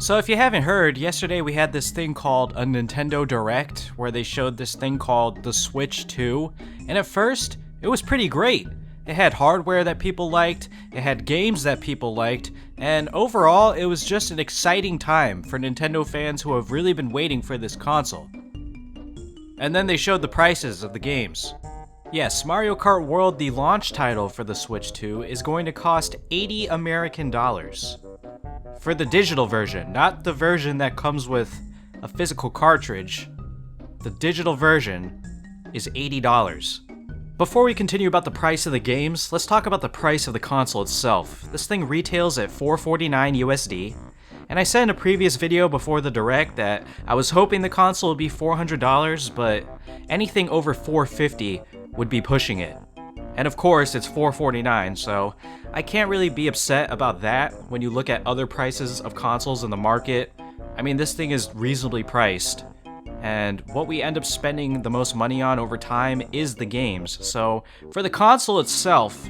So if you haven't heard, yesterday we had this thing called a Nintendo Direct, where they showed this thing called the Switch 2, and at first, it was pretty great. It had hardware that people liked, it had games that people liked, and overall, it was just an exciting time for Nintendo fans who have really been waiting for this console. And then they showed the prices of the games. Yes, Mario Kart World, the launch title for the Switch 2, is going to cost $80 American. For the digital version, not the version that comes with a physical cartridge. The digital version is $80. Before we continue about the price of the games, let's talk about the price of the console itself. This thing retails at $449 USD, and I said in a previous video before the Direct that I was hoping the console would be $400, but anything over $450 would be pushing it. And of course, it's $449, so I can't really be upset about that when you look at other prices of consoles in the market. I mean, this thing is reasonably priced, and what we end up spending the most money on over time is the games. So for the console itself,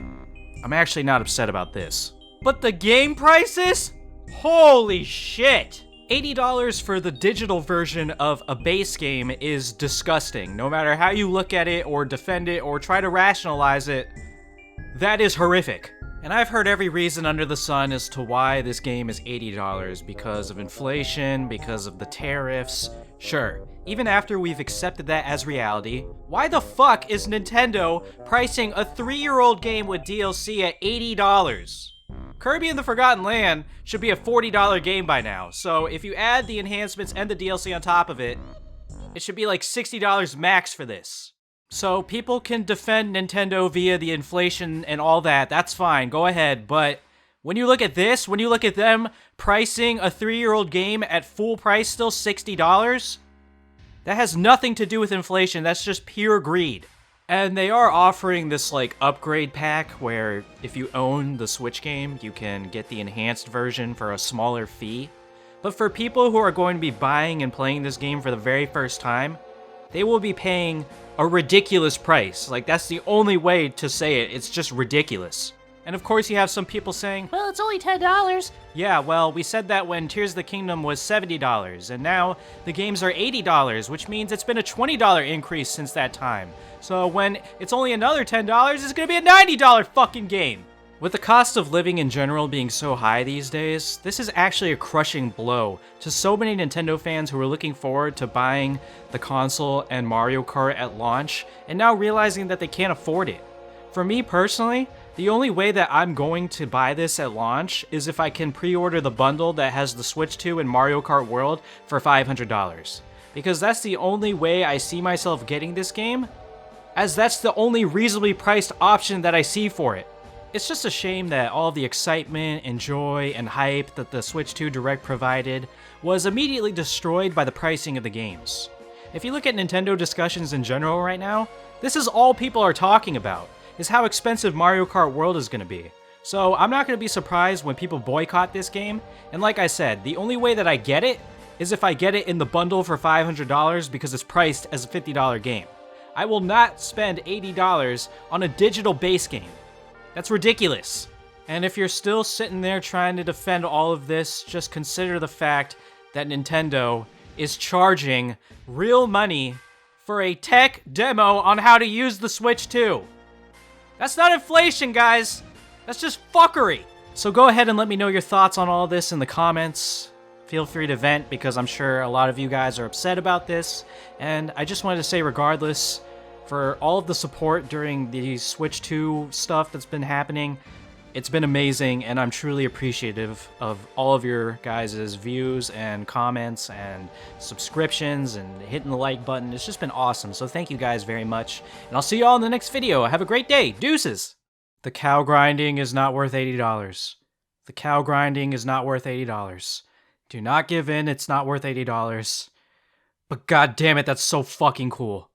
I'm actually not upset about this. But the game prices? Holy shit! $80 for the digital version of a base game is disgusting. No matter how you look at it or defend it or try to rationalize it, that is horrific. And I've heard every reason under the sun as to why this game is $80, because of inflation, because of the tariffs. Sure, even after we've accepted that as reality, why the fuck is Nintendo pricing a 3-year-old game with DLC at $80? Kirby and the Forgotten Land should be a $40 game by now, so if you add the enhancements and the DLC on top of it, it should be like $60 max for this. So people can defend Nintendo via the inflation and all that, that's fine, go ahead, but when you look at this, when you look at them pricing a 3-year-old game at full price still $60, that has nothing to do with inflation, that's just pure greed. And they are offering this like upgrade pack where if you own the Switch game, you can get the enhanced version for a smaller fee. But for people who are going to be buying and playing this game for the very first time, they will be paying a ridiculous price. Like, that's the only way to say it, it's just ridiculous. And of course you have some people saying, well, it's only $10. Yeah, well, we said that when Tears of the Kingdom was $70, and now the games are $80, which means it's been a $20 increase since that time. So when it's only another $10, it's gonna be a $90 fucking game. With the cost of living in general being so high these days, this is actually a crushing blow to so many Nintendo fans who were looking forward to buying the console and Mario Kart at launch, and now realizing that they can't afford it. For me personally, the only way that I'm going to buy this at launch is if I can pre-order the bundle that has the Switch 2 and Mario Kart World for $500. Because that's the only way I see myself getting this game, as that's the only reasonably priced option that I see for it. It's just a shame that all the excitement and joy and hype that the Switch 2 Direct provided was immediately destroyed by the pricing of the games. If you look at Nintendo discussions in general right now, this is all people are talking about, is how expensive Mario Kart World is going to be. So I'm not going to be surprised when people boycott this game, and like I said, the only way that I get it is if I get it in the bundle for $500 because it's priced as a $50 game. I will not spend $80 on a digital base game. That's ridiculous. And if you're still sitting there trying to defend all of this, just consider the fact that Nintendo is charging real money for a tech demo on how to use the Switch 2. That's not inflation, guys. That's just fuckery. So go ahead and let me know your thoughts on all this in the comments. Feel free to vent because I'm sure a lot of you guys are upset about this. And I just wanted to say regardless, for all of the support during the Switch 2 stuff that's been happening, it's been amazing, and I'm truly appreciative of all of your guys' views and comments and subscriptions and hitting the like button. It's just been awesome, so thank you guys very much. And I'll see you all in the next video. Have a great day. Deuces! The cow grinding is not worth $80. The cow grinding is not worth $80. Do not give in, it's not worth $80. But god damn it, that's so fucking cool.